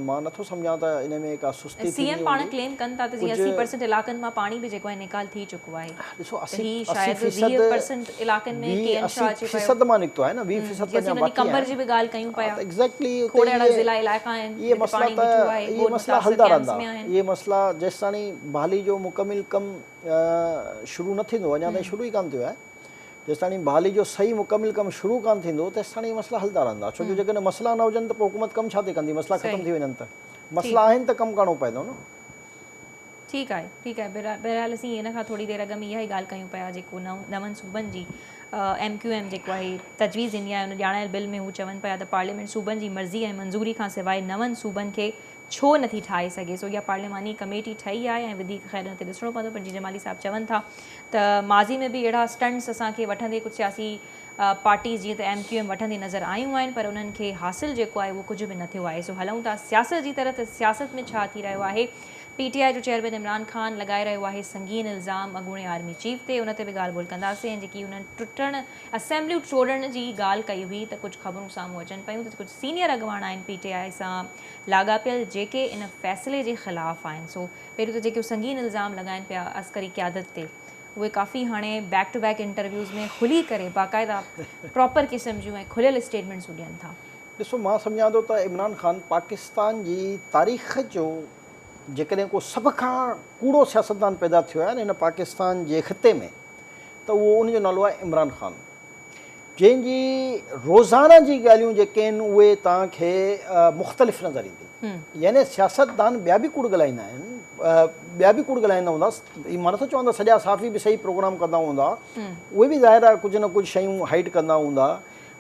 मां नथो सम्झां त इन में का सुस्ती
सीएम पाण क्लेम कनि था त 80% इलाइक़नि मां पाणी बि जेको आहे निकाल थी चुको आहे।
ॾिसो,
हीअ शायदि 20% इलाइक़नि में केएन शाह अचे पियो।
80% मां निकितो आहे न, 20% अञा बाक़ी आहे।
कंबर जी बि ॻाल्हि कयूं पिया।
एग्ज़ैक्टली
खोड़ अहिड़ा ज़िला इलाइक़ा आहिनि
इहे मसला
पाणी बीठो आहे,
इहे मसला हलंदा रहंदा। इहे मसला जेसि ताईं बहाली जो मुकमिल कमु शुरू न थींदो, अञा ताईं शुरू ई कान थियो आहे, जेसि ताईं बहाली जो सही मुकमिल कमु शुरू कान थींदो तेसि ताईं मसला हलंदा रहंदा। छो जो जेकॾहिं मसला न हुजनि त पोइ हुकूमत कमु छा थी कंदी? मसला ख़तमु थी वञनि त मसला आहिनि त कमु करिणो पवंदो न।
ठीकु आहे, ठीकु आहे। बहरहाल असीं हिन खां थोरी देरि अॻु में इहा ई ॻाल्हि कयूं पिया जेको नवनि सूबनि जी MQM जेको आहे तजवीज़ ईंदी आहे, उन ॼाणायल बिल में हू चवनि पिया त पार्लियामेंट सूबनि जी मर्ज़ी ऐं मंज़ूरी खां सवाइ नवनि सूबनि खे छो नथी ठाहे सघे। सो इहा पार्लियामानी कमेटी ठही आहे ऐं वधीक ख़ैर हिन ते ॾिसणो पवंदो। पर जीअं जमाली साहब चवनि था त माज़ी में बि अहिड़ा स्टंट्स असांखे वठंदे कुझु सियासी पार्टीज़ जीअं त MQM वठंदी नज़र आयूं आहिनि, पर उन्हनि खे हासिलु जेको आहे उहो कुझु बि न थियो आहे। सो हलूं था सियासत जी तरफ़। त सियासत में छा थी रहियो आहे? PTI जो चेयरमैन इमरान ख़ान लॻाए रहियो आहे संगीन इल्ज़ाम अॻूणे आर्मी चीफ ते, उन ते बि ॻाल्हि ॿोल कंदासीं। ऐं जेकी उन्हनि टुटण असेंबलियूं तोड़ण जी ॻाल्हि कई हुई त कुझु ख़बरूं साम्हूं अचनि पियूं त कुझु सीनियर अॻवान आहिनि PTI सां लाॻापियल जेके इन फ़ैसिले जे ख़िलाफ़ु आहिनि। सो पहिरियों त जेके संगीन इल्ज़ाम लॻाइनि पिया अस्करी क़यादत ते, उहे काफ़ी हाणे बैक टू बैक इंटरव्यूज़ में खुली करे बाक़ाइदा प्रॉपर क़िस्म जूं ऐं खुलियल स्टेटमेंट्स ॾियनि था।
ॾिसो, मां सम्झां थो त इमरान ख़ान पाकिस्तान जी तारीख़ जो जेकॾहिं को सभ खां कूड़ो सियासतदान पैदा थियो आहे न हिन पाकिस्तान जे ख़िते में, त उहो उनजो नालो आहे इमरान ख़ान, जंहिंजी रोज़ाना जी ॻाल्हियूं जेके आहिनि उहे तव्हांखे मुख़्तलिफ़ नज़र ईंदी। यानी सियासतदान ॿिया बि कूड़ ॻाल्हाईंदा आहिनि, ॿिया बि कूड़ ॻाल्हाईंदा हूंदा। मां नथो चवां त सॼा साफ़ी बि सही प्रोग्राम कंदा हूंदा, उहे बि ज़ाहिर आहे कुझु न कुझु शयूं हाइड कंदा हूंदा।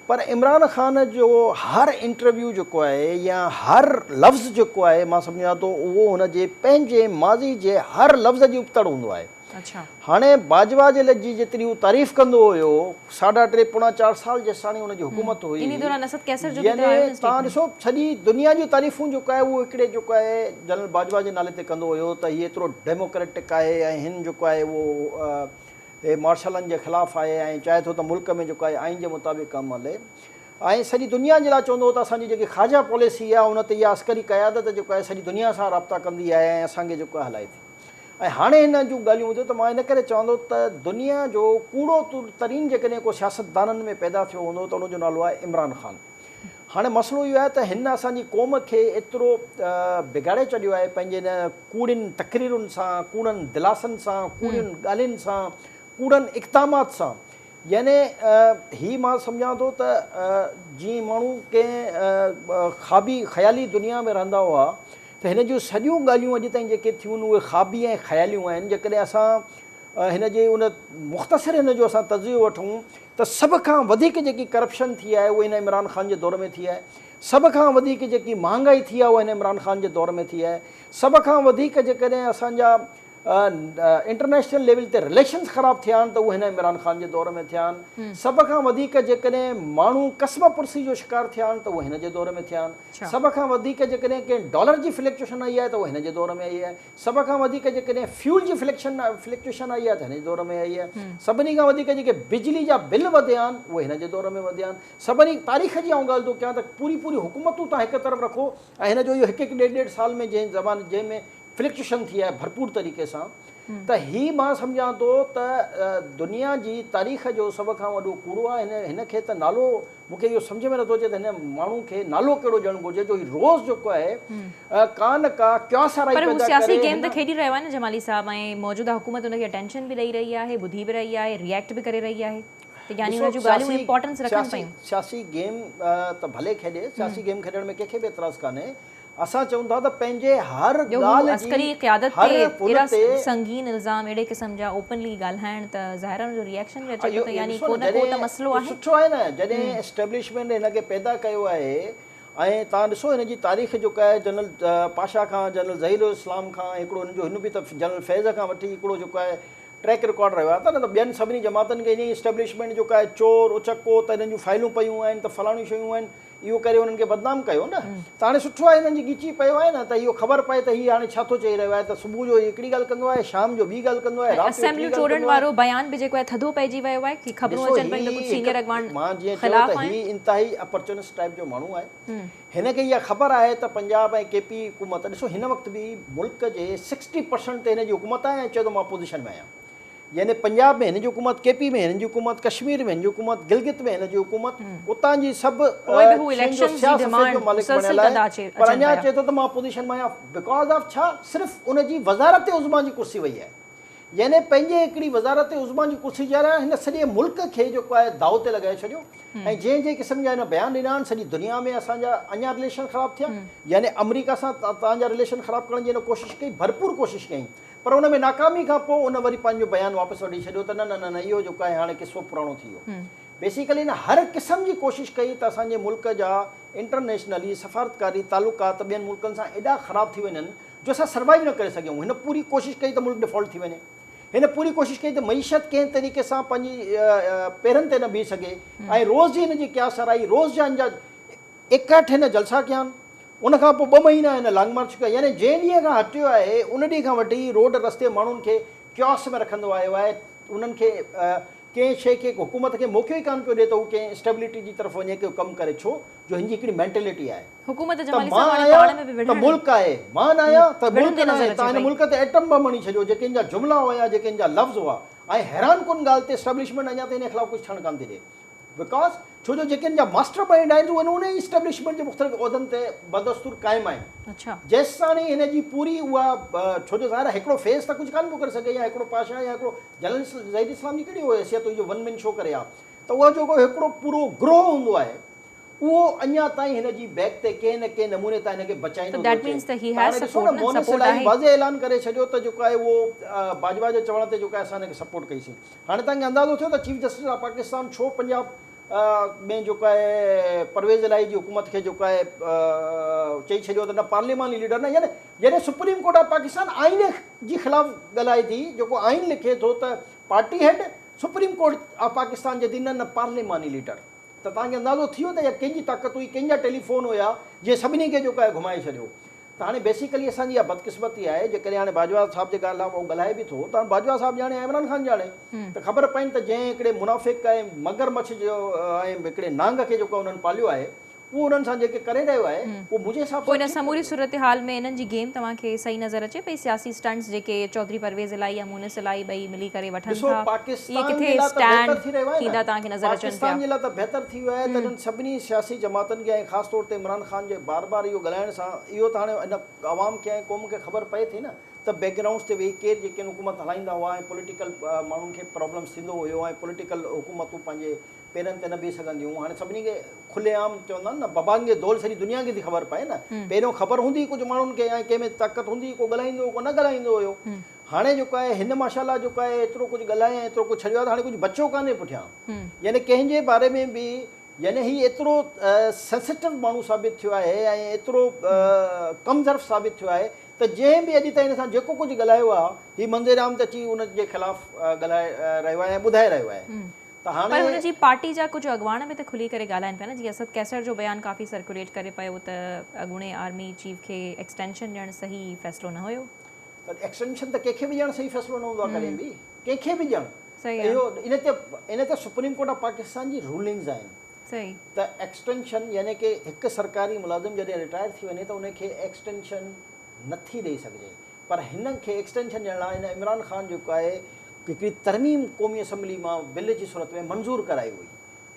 पर इमरान ख़ान जो हर इंटरव्यू जेको आहे या हर लफ़्ज़ जेको आहे, मां सम्झां थो उहो हुनजे पंहिंजे माज़ी जे हर लफ़्ज़ जी उपतड़ हूंदो आहे।
अच्छा,
हाणे बाजवा जे लजी जेतिरी हू तारीफ़ कंदो हुयो, 3.5 पौणा 4 साल जेसिताईं हुनजी हुकूमत हुई,
इन दौरान असद कैसर जो
यानी तव्हां ॾिसो सॼी दुनिया जी तारीफ़ूं जेको आहे उहो हिकिड़े जेको आहे जनरल बाजवा जे नाले ते कंदो हुयो त हीअ एतिरो डेमोक्रेटिक आहे ऐं हिन जेको आहे उहो मार्शलनि जे ख़िलाफ़ु आहे ऐं चाहे थो त मुल्क में जेको आहे आइन जे मुताबिक़ कमु हले। ऐं सॼी दुनिया जे लाइ चवंदो हो त असांजी जेकी ख़ाजा पॉलिसी आहे उन ते इहा अस्करी क़यादत जेको आहे सॼी दुनिया सां राब्ता कंदी आहे ऐं असांखे जेको आहे हलाए थी। ऐं हाणे हिन जूं ॻाल्हियूं ॿुधो त मां इन करे चवंदो त दुनिया जो कूड़ो तरीन जेकॾहिं को सियासतदाननि में पैदा थियो हूंदो त उनजो नालो आहे इमरान ख़ान। हाणे मसइलो इहो आहे त हिन असांजी क़ौम खे एतिरो बिगाड़े छॾियो आहे पंहिंजे हिन कूड़ियुनि तक़रीरुनि सां, कूड़नि दिलासनि सां, कूड़ियुनि ॻाल्हियुनि सां, कूड़नि इक़दामात सां। यानी ही मां सम्झां थो त जीअं माण्हू कंहिं ख़्वाबी ख़याली दुनिया में रहंदा हुआ त हिन जूं सॼियूं ॻाल्हियूं अॼु ताईं जेके थियूं आहिनि उहे ख़्वाबी ऐं ख़यालियूं आहिनि। जेकॾहिं असां हिन जे उन मुख़्तसिर हिन जो असां तज़ियो वठूं त सभ खां वधीक जेकी करप्शन थी आहे उहा हिन इमरान ख़ान जे दौर में थी आहे। सभ खां वधीक जेकी महांगाई थी आहे उहा हिन इमरान ख़ान जे दौर में थी आहे। सभ खां वधीक जेकॾहिं असांजा इंटरनेशनल लेवल ते रिलेशन्स ख़राब थिया आहिनि त उहे हिन इमरान ख़ान जे दौर में थिया आहिनि। सभ खां वधीक जेकॾहिं माण्हू कसब पुरसी जो शिकार थिया आहिनि त उहे हिन जे दौर में थिया आहिनि। सभ खां वधीक जेकॾहिं कंहिं डॉलर जी फ्लक्चुएशन आई आहे त उहे हिन जे दौर में आई आहे। सभ खां वधीक जेकॾहिं फ्यूल जी फ्लक्चुएशन आई आहे त हिन जे दौर में आई आहे। सभिनी खां वधीक जेके बिजली जा बिल वधिया आहिनि उहे हिन जे दौर में वधिया आहिनि। सभिनी तारीख़ जी आउं ॻाल्हि थो कयां त पूरी हुकूमतूं तव्हां हिकु तरफ़ रखो ऐं हिन जो इहो हिकु ॾेढ साल में जंहिं ज़माने जंहिंमें फ्लक्चुएशन थी आहे भरपूर तरीक़े सां, त ही मां सम्झां थो त दुनिया जी तारीख़ जो सभ खां वॾो कूड़ो आहे। हिनखे त नालो मूंखे इहो सम्झ में नथो अचे त हिन माण्हू खे नालो कहिड़ो ॾियणु घुरिजे जो रोज़ जेको आहे कान का क्यासाराई पैदा करे।
सियासी गेम त खेॾी रहियो आहे न जमाली साहब, ऐं मौजूदा हुकूमत हुनखे अटेंशन बि ॾेई रही आहे, ॿुधी बि रही आहे, रिएक्ट बि करे रही आहे, त यानी हुन जूं ॻाल्हियूं इंपॉर्टेंस रखनि पियूं।
सियासी गेम त भले खेॾे, सियासी गेम खेॾण में कंहिंखे बि एतिराज़ कान्हे। असां चऊं था त पंहिंजे हर ॻाल्हि
अस्करी क़यादत ते एड़ा संगीन इल्ज़ाम एड़े क़िस्म जा ओपनली ॻाल्हाइण त ज़ाहिर आहे जो रिएक्शन बि अचे थो त यानी को न को त मसलो आहे।
सुठो आहे न जॾहिं एस्टेब्लिशमेंट हिनखे पैदा कयो आहे ऐं तव्हां ॾिसो हिन जी तारीख़ जेका आहे जनरल पाशा खां जनरल ज़हीरुल इस्लाम खां हिकिड़ो हिन जो हिन बि त जनरल फैज़ खां वठी हिकिड़ो जेको आहे ट्रैक रिकॉर्ड रहियो आहे त न त ॿियनि सभिनी जमातनि खे इन ई एस्टेब्लिशमेंट जेको आहे चोर उचको त हिननि जूं फाइलूं पयूं आहिनि त फलाणियूं शयूं आहिनि, इहो करे उन्हनि खे बदनाम कयो न। त हाणे सुठो आहे हिननि जी ॻिची पियो आहे न त इहो ख़बर पए त हीअ हाणे छा थो चई रहियो आहे त सुबुह जो हिकिड़ी ॻाल्हि कंदो आहे, शाम जो ॿी ॻाल्हि कंदो आहे,
असेंबली चोरनि वारो बयान बि जेको आहे थधो पइजी वियो आहे कि ख़बरूं अचनि पियूं त कुझु सीनियर अॻवान
मां जीअं चयो त ही इंतिहाई अपॉर्चुनिस्ट टाइप जो माण्हू आहे। हिनखे इहा ख़बर आहे त पंजाब ऐं केपी हुकूमत ॾिसो हिन वक़्तु बि मुल्क जे 60% ते हिन जी हुकूमत आहे ऐं चए थो मां अपोज़िशन में आहियां। यानी पंजाब में हिन जी हुकूमत, केपी में हिन जी हुकूमत, कश्मीर में हिन जी हुकूमत, गिलगित में हिन जी हुकूमत, उतां जी सभु मालिक बणियल आहे। पर अञा चए थो त मां अपोज़िशन में आहियां बिकॉज़ ऑफ छा? सिर्फ़ु उन जी वज़ारत उज़्मा जी कुर्सी वई आहे। यानी पंहिंजे हिकिड़ी वज़ारत उज़्मा जी कुर्सी जे लाइ हिन सॼे मुल्क खे जेको आहे दाव ते लॻाए छॾियो ऐं जंहिं क़िस्म जा हिन बयान ॾिना आहिनि सॼी दुनिया में असांजा अञा रिलेशन ख़राबु थिया। यानी अमेरिका सां तव्हांजा रिलेशन ख़राबु करण जी हिन कोशिशि कई, भरपूर कोशिशि कई, पर उन में नाकामी खां पोइ उन वरी पंहिंजो बयानु वापसि वठी छॾियो त न न न इहो जेको आहे हाणे किसो पुराणो थी वियो। बेसिकली न हर क़िस्म जी कोशिशि कई त असांजे मुल्क जा इंटरनेशनली सफ़ारतकारी तालुकात ॿियनि मुल्कनि सां एॾा ख़राबु थी वञनि जो असां सर्वाइव न करे सघूं। हिन पूरी कोशिशि कई त मुल्क डिफॉल्ट थी वञे, हिन पूरी कोशिशि कई त मईशत कंहिं तरीक़े सां पंहिंजी पेरनि ते न बीह सघे ऐं रोज़ जी हिन जी क्यासराई, रोज़ जा हिन जा 61 हिन जलसा कया आहिनि। उनखां पोइ 2 महीना हिन लॉन्ग मार्च कया। यानी जंहिं ॾींहं खां हटियो आहे उन ॾींहं खां वठी रोड रस्ते माण्हुनि खे क्योस में रखंदो आयो आहे। उन्हनि खे कंहिं शइ खे हुकूमत खे मौक़ो ई कान पियो ॾिए त हू कंहिं स्टेबिलिटी जी तरफ़ वञे के कमु करे, छो जो हिन जी हिकिड़ी मेंटेलिटी आहे त मुल्क आहे मां न आहियां त मुल्क न आहे। तव्हां हिन मुल्क ते एटम बम हणी छॾियो, जेके हिन जा जुमिला हुआ, जेके हिन जा लफ़्ज़ हुआ, ऐं हैरान कुन ॻाल्हि ते एस्टेब्लिशमेंट अञा ताईं हिन ख़िलाफ़ु कुझु थियणु कान थी ॾिए। बिकॉज़ छो जो जेके हिन जा मास्टर माइंड आहिनि उहे उन ई एस्टेब्लिशमेंट जे मुख़्तलिफ़ उहिदनि ते बदस्तूर क़ाइमु आहिनि। जेसि ताणी हिन जी पूरी उहा छो जो ज़ाहिर हिकिड़ो फेस त कुझु कान पियो करे सघे, या हिकिड़ो पाशा या हिकिड़ो जनरल ज़हीर इस्लाम जी कहिड़ी हैसियत हुई जो 1 मैन शो करे आहे, त उहो जेको हिकिड़ो पूरो ग्रोह हूंदो आहे उहो अञा ताईं हिन जी बैक ते कंहिं न कंहिं नमूने तां हिनखे बचाईंदो। वाज़े ऐलान करे छॾियो त जेको आहे उहो बाजवा जे चवण ते जेको आहे असां हिनखे सपोर्ट कईसीं। हाणे तव्हांखे अंदाज़ो थियो त चीफ जस्टिस ऑफ पाकिस्तान छो पंजाब में जेको आहे परवेज़ इलाही जी हुकूमत खे जेको आहे चई छॾियो त न पार्लिमानी लीडर न। यानी सुप्रीम कोर्ट ऑफ पाकिस्तान आइन जी ख़िलाफ़ु ॻाल्हाए थी, जेको आइन लिखे थो त party head supreme court of Pakistan जे थी न पार्लिमानी लीडर। त तव्हांखे अंदाज़ो थी वियो त इहा कंहिंजी ताक़त हुई, कंहिंजा टेलीफोन हुया जे सभिनी खे जेको आहे घुमाए छॾियो। त हाणे बेसिकली असांजी इहा बदकिस्मती आहे। जेकॾहिं हाणे बाजवा साहिब जे ॻाल्हि आहे उहो ॻाल्हाए बि थो त बाजवा साहिबु ॼाणे इमरान ख़ान ॼाणे त ख़बर पवनि त जंहिं हिकिड़े मुनाफ़िक़ ऐं मगरमच्छ जो ऐं हिकिड़े नांग खे जेको उन्हनि पालियो आहे उहो उन्हनि सां जेके करे रहियो आहे उहो मुंहिंजे हिसाब सां
हिन समूरी सूरत हाल में इन्हनि जी गेम तव्हांखे सही नज़र अचे पई? सियासी स्टंट्स जेके चौधरी परवेज़ इलाही या मुनिस इलाही ॿई मिली करे वठनि था,
पाकिस्तान जे लाइ त बहितर थी वियो आहे त हिननि सभिनी सियासी जमातनि खे ऐं ख़ासि तौर ते इमरान ख़ान जे बार बार इहो ॻाल्हाइण सां इहो त हाणे हिन आवाम खे ऐं क़ौम खे ख़बर पए थी न त बैकग्राउंड्स ते वेही केरु जेके हुकूमत हलाईंदा हुआ ऐं पॉलिटिकल माण्हुनि खे प्रॉब्लम्स थींदो हुयो ऐं पॉलिटिकल हुकूमतूं पंहिंजे पेरनि ते न बीह सघंदियूं। हाणे सभिनी खे खुलेआम चवंदा आहिनि न बबांगे दौल सॼी दुनिया खे थी ख़बर पए न। पहिरियों ख़बर हूंदी कुझु माण्हुनि खे ऐं कंहिंमें ताक़त हूंदी, को ॻाल्हाईंदो को न ॻाल्हाईंदो हुयो। हाणे जेको आहे हिन माशाल्लाह जेको आहे एतिरो कुझु ॻाल्हाए एतिरो कुझु छॾियो आहे त हाणे कुझु बचो कान्हे पुठियां। यानी कंहिंजे बारे में बि यानी हीउ एतिरो सेंसिटिव माण्हू साबित थियो आहे ऐं एतिरो कमज़र्फ़ साबित थियो आहे त त जंहिं बि अॼु ताईं हिन सां जेको कुझु ॻाल्हायो आहे हीउ मंज़ेराम त अची उन जे ख़िलाफ़ु ॻाल्हाए रहियो आहे ऐं ॿुधाए रहियो आहे त
पर
हाणे
हुनजी पार्टी जा कुझु अॻवान बि त खुली करे ॻाल्हाइनि पिया न, जीअं असद कैसर जो बयानु काफ़ी सर्कुलेट करे पियो त अॻूणे आर्मी चीफ खे एक्सटेंशन ॾियणु सही फ़ैसिलो न हुयो।
त एक्सटेंशन त कंहिंखे बि ॾियणु सही फ़ैसिलो न हूंदो आहे कॾहिं बि, कंहिंखे बि ॾियणु
सही
इहो इन ते सुप्रीम कोर्ट ऑफ पाकिस्तान जी रूलिंग्स आहिनि
सही
त एक्सटेंशन यानी कि हिकु सरकारी मुलाज़िम जॾहिं रिटायर थी वञे त उनखे एक्सटेंशन नथी ॾेई सघिजे, पर हिन खे एक्सटेंशन ॾियण लाइ हिन इमरान ख़ान जेको आहे हिकिड़ी तरमीम क़ौमी असम्बली मां बिल जी सूरत में मंज़ूर कराई हुई।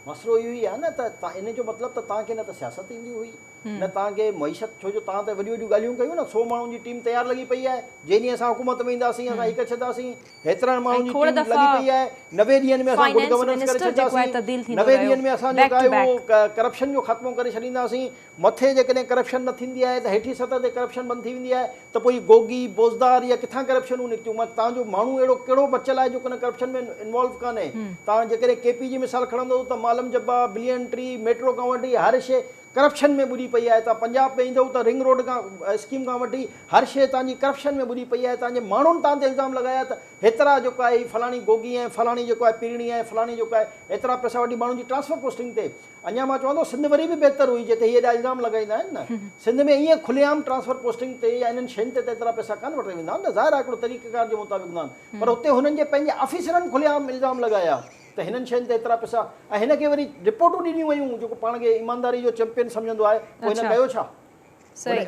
मसइलो इहो ई आहे न त इन जो मतिलबु त तव्हांखे न त सियासत ईंदी हुई न तव्हांखे मईशत, छो जो तव्हां त वॾियूं वॾियूं ॻाल्हियूं कयूं न, 100 माण्हुनि जी टीम तयारु लॻी पई आहे, जे ॾींहुं असां हुकूमत में ईंदासीं असां हिकु छॾंदासीं, हेतिरनि माण्हुनि जी टीम लॻी पई आहे, 90 ॾींहंनि में असां गुड गवर्नेंस करे छॾींदासीं, 90 ॾींहंनि में असां जेको आहे उहो करप्शन जो ख़त्मो करे छॾींदासीं, मथे जेकॾहिं करप्शन न थींदी आहे त हेठी सतह ते करप्शन बंदि थी वेंदी आहे, त पोइ गोगी बोज़दार या किथां करप्शनूं निकितियूं, मां तव्हांजो माण्हू अहिड़ो कहिड़ो बचियल आहे जेको करप्शन में इन्वॉल्व कान्हे। तव्हां जेकॾहिं केपी जी मिसाल खणंदो त मालम जब्बा, बिलियन ट्री, मेट्रो खां वठी हर शइ करप्शन में ॿुॾी पई आहे। तव्हां पंजाब में ईंदव त रिंग रोड खां स्कीम खां वठी हर शइ तव्हांजी करप्शन में ॿुॾी पई आहे। तव्हांजे माण्हुनि तव्हां ते इल्ज़ाम लॻाया त हेतिरा जेको आहे फलाणी गोगी ऐं फलाणी जेको आहे पीरणी आहे, फलाणी जेको आहे एतिरा पैसा वठी माण्हुनि जी ट्रांसफर पोस्टिंग ते। अञा मां चवंदो सिंध वरी बि बहितर हुई जिते इहे एॾा इल्ज़ाम लॻाईंदा आहिनि न, सिंध में ईअं खुलेआम ट्रांसफर पोस्टिंग ते या इन्हनि शयुनि ते एतिरा पैसा कान वठी वेंदा आहिनि न, ज़ाहिर आहे हिकिड़ो तरीक़ेकार जे मुताबिक़ हूंदा आहिनि, पर हुते हुननि जे पंहिंजे ऑफिसरनि खुलेआम इल्ज़ाम लॻाया त हिननि शयुनि ते एतिरा पैसा, ऐं हिन खे वरी रिपोर्टूं ॾिनियूं वयूं जेको पाण खे ईमानदारी जो चैंपियन सम्झंदो आहे, पोइ हिन कयो छा?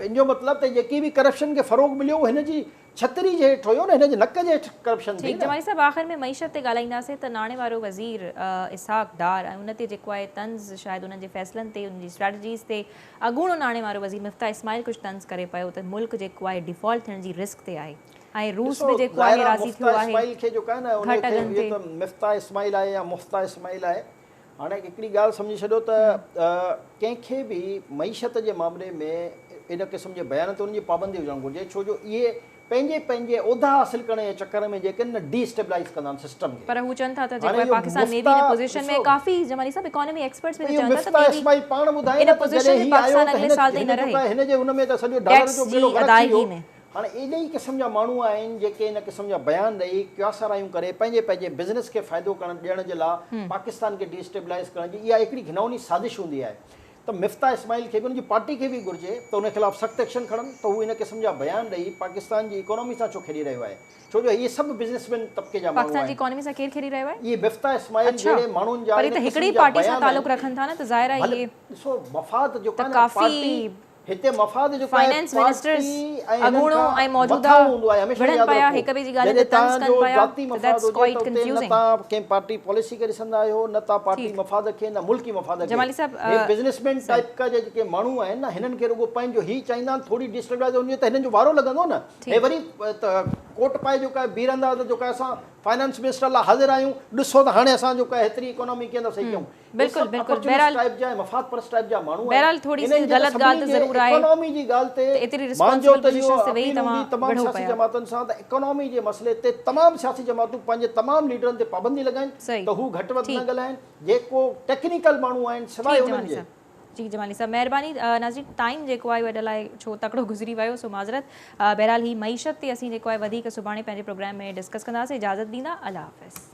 इन जो मतिलबु त जेकी बि करप्शन खे फ़रोग़ मिलियो हिन जी छतरी जे हेठि हुयो न, हिन जे नक जे हेठि करप्शन थी।
जमाली साहब आख़िर में मईशत ते ॻाल्हाईंदासीं त नाणे वारो वज़ीर इसहाक डार ऐं उन ते जेको आहे तंज़ शायदि उन्हनि जे फ़ैसिलनि ते, उन्हनि जी स्ट्रेटजीज़ ते अॻूणो नाणे वारो वज़ीर मिफ्ता इस्माइल कुझु तंज़ करे पियो त मुल्क जेको आहे डिफॉल्ट थियण जी रिस्क ते आहे, ऐं रूस बि जेको आहे राज़ी थियो आहे
इस्माइल खे जेको आहे न उनखे त मिफ्ता इस्माइल आहे या मुफ्ता इस्माइल आहे। हाणे हिकिड़ी ॻाल्हि सम्झी छॾियो त कंहिंखे बि मईशत जे मामले में इन क़िस्म जे बयान ते उनजी पाबंदी हुजणु घुरिजे, छो जो इहे पंहिंजे पंहिंजे उहिदा हासिल करण जे चक्कर में जेके न डिस्टेबलाइज़ कंदा आहिनि सिस्टम खे।
पर हू चवनि था त जेको आहे पाकिस्तान में बि इन पोजीशन में काफ़ी जमाली साहब इकोनॉमी एक्सपर्ट्स बि चवनि था त
इस्माइल पाण ॿुधाए
इन पोजीशन में पाकिस्तान अगले साल ताईं न रहे,
हिन जे हुन में त सॼो डॉलर जो बेड़ो गर्क थी वियो।
में
हाणे एॾे ई क़िस्म जा माण्हू आहिनि जेके इन क़िस्म जा बयान ॾेई क्यासरायूं करे पंहिंजे पंहिंजे बिज़नेस खे फ़ाइदो करण ॾियण जे लाइ पाकिस्तान खे डिस्टेबलाइज़ करण जी इहा हिकिड़ी घिनौनी साज़िश हूंदी आहे। त मिफ्ता इस्माइल खे बि उनजी पार्टी खे बि घुरिजे त उन ख़िलाफ़ु सख़्तु एक्शन खणनि, त हू इन क़िस्म जा बयान ॾेई पाकिस्तान जी इकोनॉमी सां छो खेॾी रहियो आहे, छो जो इहे सभु बिज़नेसमैन तबके जा माण्हू
पाकिस्तान जी इकोनॉमी सां केरु खेॾी रहियो आहे?
इहे मिफ्ता इस्माइल जहिड़े माण्हुनि जा,
पर त हिकिड़ी पार्टी सां तालुक़ रखनि था न, त ज़ाहिर आहे इहे
ॾिसो मफ़ाद जो
काफ़ी
हिते मफ़ाद जो
फाइनेंस मिनिस्टर्स अॻूणो ऐं मौजूदा विढ़नि पिया हिक ॿिए जी ॻाल्हियुनि ते तंज़ कनि पिया, त दैट्स क्वाइट कंफ्यूजिंग।
न तव्हां कंहिं पार्टी पॉलिसी खे ॾिसंदा आहियो, न तव्हां पार्टी मफ़ाद खे, न मुल्की मफ़ाद खे।
जमाली साहब
बिज़नेसमैन टाइप का जेके माण्हू आहिनि न, हिननि खे रुॻो पंहिंजो ही चाहींदा आहिनि थोरी डिस्टेबलाइज़ हुजे त हिननि जो वारो लॻंदो न, हे वरी कोट पाए जेको आहे बीहंदा त जेको आहे असां फाइनेंस मिनिस्टर लाइ हाज़िर आहियूं, ॾिसो त हाणे असां जेको आहे हेतिरी इकोनॉमी कीअं था सही कयूं।
बिल्कुलु बिल्कुलु, बहरहाल
टाइप जा मफ़ाद परस्त टाइप जा माण्हू
बहरहाल थोड़ी सी ग़लत ॻाल्हि त ज़रूर आहे,
इकोनॉमी जी ॻाल्हि ते
एतिरी रिस्पॉन्सिबल पोजीशन ते वेही तव्हां
तमामु सियासी जमातुनि सां त इकोनॉमी जे मसइले ते तमामु सियासी जमातूं पंहिंजे तमामु लीडरनि ते पाबंदी लॻाइनि त हू घटि वधि न ॻाल्हाइनि, जेको टेक्निकल माण्हू आहिनि सवाइ उन्हनि जे।
जी जमाली साहब महिरबानी। नाज़रीन टाइम जेको आहे वॾे लाइ छो तकिड़ो गुज़री वियो, सो माज़रत। बहरहाल ही मईशत ते असीं जेको आहे वधीक सुभाणे पंहिंजे प्रोग्राम में डिस्कस कंदासीं। इजाज़त ॾींदा, अल्लाह हाफ़िज़।